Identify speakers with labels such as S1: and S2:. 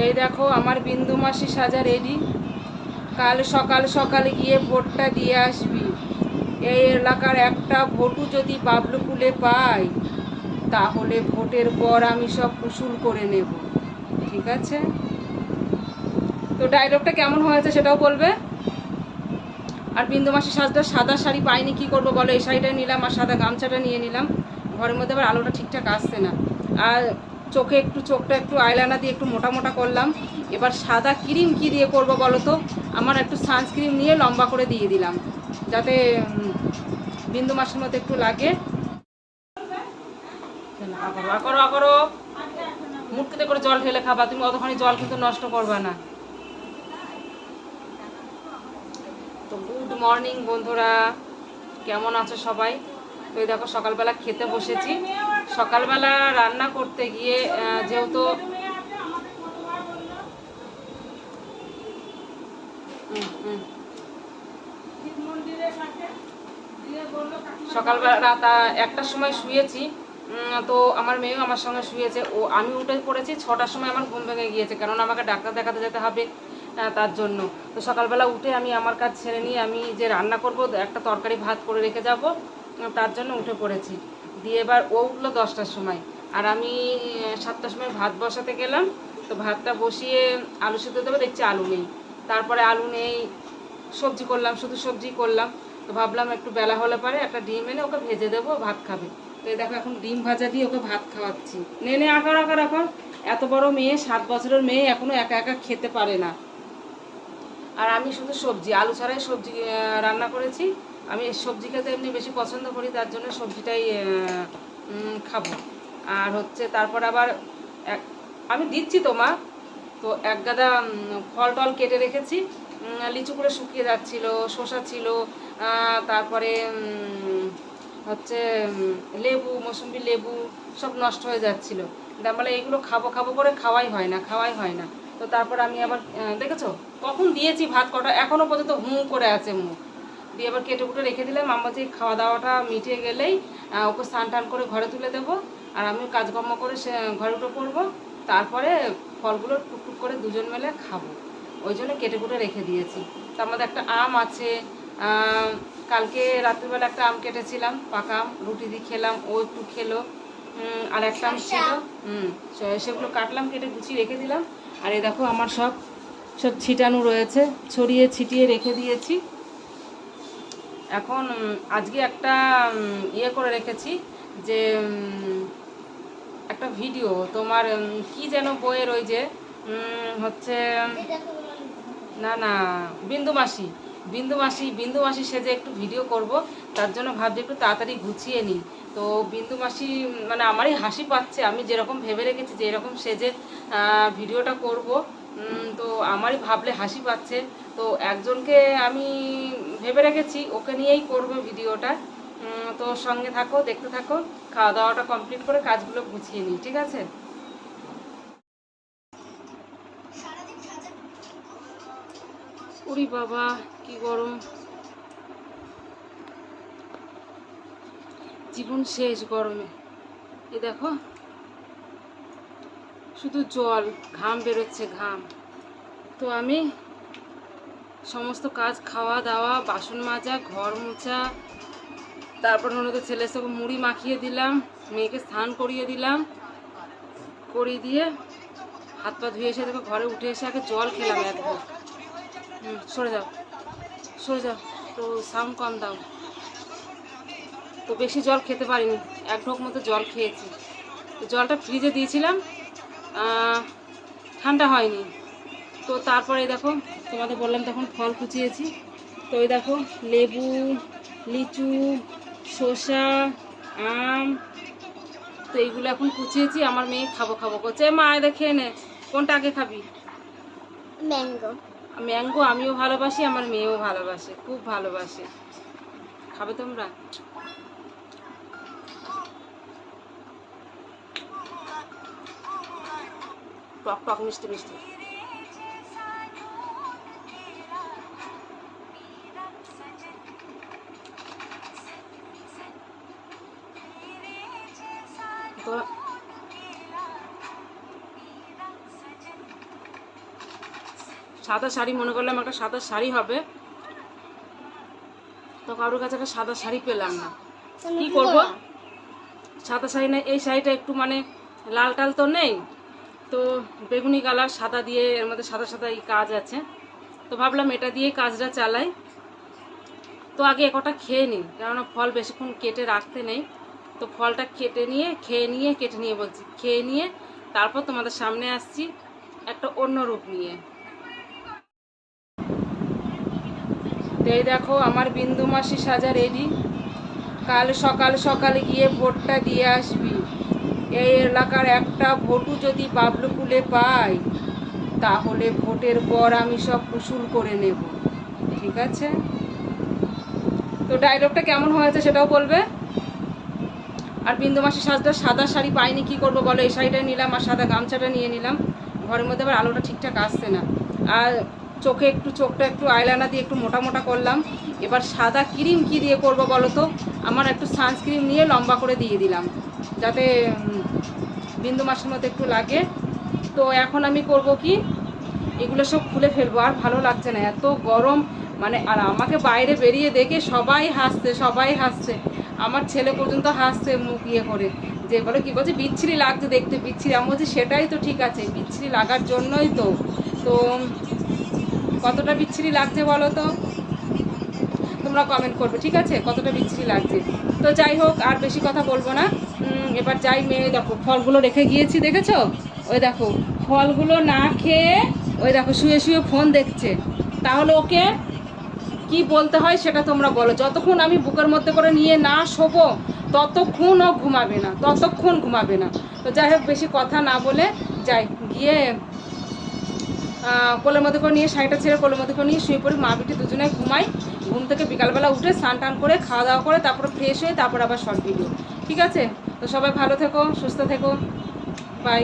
S1: এই দেখো আমার বিন্দু মাসি সাজা রেডি। কাল সকাল সকালে গিয়ে ভোটটা দিয়ে আসবি। এই এলাকার একটা ভোটও যদি বাবলুকুলে পাই তাহলে ভোটের পর আমি সব উসুল করে নেব, ঠিক আছে? তো ডায়লগটা কেমন হয়েছে সেটাও বলবে। আর বিন্দু মাসি সাজটা সাদা শাড়ি পাইনি, কি করবো বলো, এই শাড়িটা নিলাম আর সাদা গামছাটা নিয়ে নিলাম। ঘরের মধ্যে আবার আলোটা ঠিকঠাক আসছে না। আর চোখটা একটু আইলাইনার দিয়ে একটু মোটা মোটা করলাম। এবার সাদা ক্রিম কি দিয়ে করবো বলো তো, আমার একটু সানস্ক্রিন নিয়ে লম্বা করে দিয়ে দিলাম যাতে বিন্দু মাসির মধ্যে একটু লাগে। করো মুটকিতে করে জল ঢেলে খাবা, তুমি অতখানি জল কিন্তু নষ্ট করবা না। তো গুড মর্নিং বন্ধুরা, কেমন আছো সবাই? তো এই দেখো সকালবেলা খেতে বসেছি। সকালবেলা রান্না করতে গিয়ে যেহেতু সকালবেলা রাত 1টার সময় শুয়েছি। তো আমার মেয়েও আমার সঙ্গে শুয়েছে। আমি উঠে পড়েছি 6টার সময়, আমার ঘুম ভেঙে গিয়েছে, কারণ আমাকে ডাক্তার দেখাতে যেতে হবে তার জন্য। তো সকালবেলা উঠে আমি আমার কাজ ছেড়ে নিয়ে আমি যে রান্না করব, একটা তরকারি ভাত করে রেখে যাব, তার জন্য উঠে পড়েছি। দিয়ে এবার ও উঠলো 10টার সময়, আর আমি 7টার সময় ভাত বসাতে গেলাম। তো ভাতটা বসিয়ে আলু সিদ্ধ দেবো, দেখছি আলু নেই। তারপরে আলু নেই, সবজি করলাম, শুধু সবজি করলাম। তো ভাবলাম একটু বেলা হলে পরে একটা ডিম এনে ওকে ভেজে দেবো, ভাত খাবে। তো এই দেখো এখন ডিম ভাজা দিয়ে ওকে ভাত খাওয়াচ্ছি। নে আঁকার আঁকার আঁকার। এত বড় মেয়ে, 7 বছরের মেয়ে, এখনো একা একা খেতে পারে না। আর আমি শুধু সবজি, আলু ছাড়াই সবজি রান্না করেছি। আমি সবজি খেতে এমনি বেশি পছন্দ করি, তার জন্য সবজিটাই খাবো। আর হচ্ছে তারপর আবার আমি দিচ্ছি তো মা। তো এক গাদা ফল টল কেটে রেখেছি। লিচু করে শুকিয়ে যাচ্ছিল, শসা ছিল, তারপরে হচ্ছে লেবু, মৌসুম্বি লেবু সব নষ্ট হয়ে যাচ্ছিলো। বলে এইগুলো খাবো খাবো করে খাওয়াই হয় না। তো তারপর আমি আবার দেখেছো কখন দিয়েছি ভাত কটা, এখনও পর্যন্ত করে আছে মুখ দিয়ে। আবার কেটে কুটে রেখে দিলাম। আমার যে খাওয়া দাওয়াটা মিটে গেলেই ওকে স্নান টান করে ঘরে তুলে দেবো, আর আমি কাজকর্ম করে সে ঘরে উঠে পড়বো। তারপরে ফলগুলো টুকটুক করে দুজন মিলে খাবো, ওই জন্য কেটে কুটে রেখে দিয়েছি। তার মধ্যে একটা আম আছে, কালকে রাত্রিবেলা একটা আম কেটেছিলাম, পাকা আম, রুটি দিয়ে খেলাম, ও একটু খেলো। আর একটা আম ছিল, সেগুলো কাটলাম, কেটে গুছিয়ে রেখে দিলাম। আর এই দেখো আমার সব ছিটানো রয়েছে, ছড়িয়ে ছিটিয়ে রেখে দিয়েছি। এখন আজকে একটা করে রেখেছি যে একটা ভিডিও তোমার কি যেন বইয়ের, ওই যে হচ্ছে না না বিন্দু মাসি সেজে একটু ভিডিও করব, তার জন্য ভাবছি একটু তাড়াতাড়ি গুছিয়ে নিই। তো বিন্দু মাসি মানে আমারই হাসি পাচ্ছে, আমি যেরকম ভেবে রেখেছি যে এরকম সেজে ভিডিওটা করব, তো আমারই ভাবলে হাসি পাচ্ছে। তো একজনকে আমি ভেবে রেখেছি, ওকে নিয়েই করব ভিডিওটা। তো সঙ্গে থাকো, দেখতে থাকো। খাওয়া দাওয়াটা কমপ্লিট করে কাজগুলো গুছিয়ে নিই, ঠিক আছে? উরি বাবা কি গরম, জীবন শেষ গরমে। এ দেখো শুধু জল, ঘাম বেরোচ্ছে, ঘাম। তো আমি সমস্ত কাজ, খাওয়া দাওয়া, বাসন মাজা, ঘর মোছা, তারপর ওনাদের ছেলে সব মুড়ি মাখিয়ে দিলাম, মেয়েকে স্নান করিয়ে দিলাম, করিয়ে দিয়ে হাত পা ধুয়ে এসে দেখো ঘরে উঠে এসে আগে জল খেলাম একবার। সরে যাও সরে যাও, তো সাউন্ড কম দাও। তো বেশি জল খেতে পারিনি, 1 ঢোক মতো জল খেয়েছি। তো জলটা ফ্রিজে দিয়েছিলাম, ঠান্ডা হয়নি। তো তারপরে দেখো তোমাদের বললাম তখন ফল কুচিয়েছি। তো ওই দেখো লেবু, লিচু, শসা, আম, তো এইগুলো এখন কুচিয়েছি। আমার মেয়ে খাবো খাবো করছে। মা এদের খেয়ে নে, কোনটা আগে খাবি? ম্যাঙ্গো। ম্যাঙ্গো আমিও ভালোবাসি, আমার মেয়েও ভালোবাসে, খুব ভালোবাসে। খাবে তোমরা? টক টক মিষ্টি মিষ্টি। তো সাদা শাড়ি মনে করলাম একটা সাদা শাড়ি হবে, তো কারোর কাছে একটা সাদা শাড়ি পেলাম না, কি করব? সাদা শাড়ি না, এই শাড়িটা একটু মানে লাল টাল তো নেই, তো বেগুনি কালার সাদা দিয়ে এর মধ্যে সাদা সাদা এই কাজ আছে, তো ভাবলাম এটা দিয়ে কাজটা চালাই। তো আগে একটা খেয়ে নিই, কেননা ফল বেশিক্ষণ কেটে রাখতে নেই, তো ফলটা কেটে নিয়ে খেয়ে নিয়ে তারপর তোমাদের সামনে আসছি একটা অন্য রূপ নিয়ে। তো এই দেখো আমার বিন্দু মাসি সাজা রেডি, কাল সকাল সকাল গিয়ে ভোটটা দিয়ে আসবি। এই এলাকার একটা ভোটু যদি বাবলুকুলে পাই, তাহলে ভোটের পর আমি সব উসুল করে নেব, ঠিক আছে? তো ডায়লগটা কেমন হয়েছে সেটাও বলবে। আর বিন্দু মাসি সাজটা সাদা শাড়ি পাইনি, কি করব বলো, এই শাড়িটা নিলাম আর সাদা গামছাটা নিয়ে নিলাম, ঘরের মধ্যে আবার আলোটা ঠিকঠাক আসছে না, আর চোখটা একটু আইলাইনার দিয়ে একটু মোটা মোটা করলাম। এবার সাদা ক্রিম কি দিয়ে করব বলো তো, আমার একটু সানস্ক্রিন নিয়ে লম্বা করে দিয়ে দিলাম, যাতে বিন্দু মাসির মধ্যে একটু লাগে। তো এখন আমি করব কি, এগুলো সব খুলে ফেলবো, আর ভালো লাগছে না, এত গরম মানে। আর আমাকে বাইরে বেরিয়ে দেখে সবাই হাসছে, আমার ছেলে পর্যন্ত হাসছে মুখ ইয়ে করে, যে বলে কি বলছে বিচ্ছিরি লাগছে দেখতে, বিচ্ছিরি। আমি বলছি সেটাই তো ঠিক আছে, বিচ্ছিরি লাগার জন্যই তো। তো কতটা বিচ্ছিরি লাগছে বলো তো, তোমরা কমেন্ট করবে, ঠিক আছে, কতটা বিচ্ছিরি লাগছে। তো যাই হোক, আর বেশি কথা বলবো না, এবার যাই। মেয়ে দেখো ফলগুলো রেখে গিয়েছি, দেখেছো? ওই দেখো ফলগুলো না খেয়ে ওই দেখো শুয়ে শুয়ে ফোন দেখছে। তাহলে ওকে কি বলতে হয় সেটা তোমরা বলো। যতক্ষণ আমি বুকের মধ্যে করে নিয়ে না শোবো ততক্ষণ ও ঘুমাবে না। তো যাই হোক, বেশি কথা না বলে যাই, গিয়ে কোলের মধ্যে করে নিয়ে শাড়িটা ছেড়ে কোলের মধ্যে করে নিয়ে শুয়ে পড়ি, মা বিটি দুজনে ঘুমাই। ঘুম থেকে বিকালবেলা উঠে স্নান টান করে খাওয়া দাওয়া করে তারপরে ফ্রেশ হয়ে তারপর আবার শর্ট ভিডিও, ঠিক আছে? তো সবাই ভালো থেকো, সুস্থ থেকো, বাই।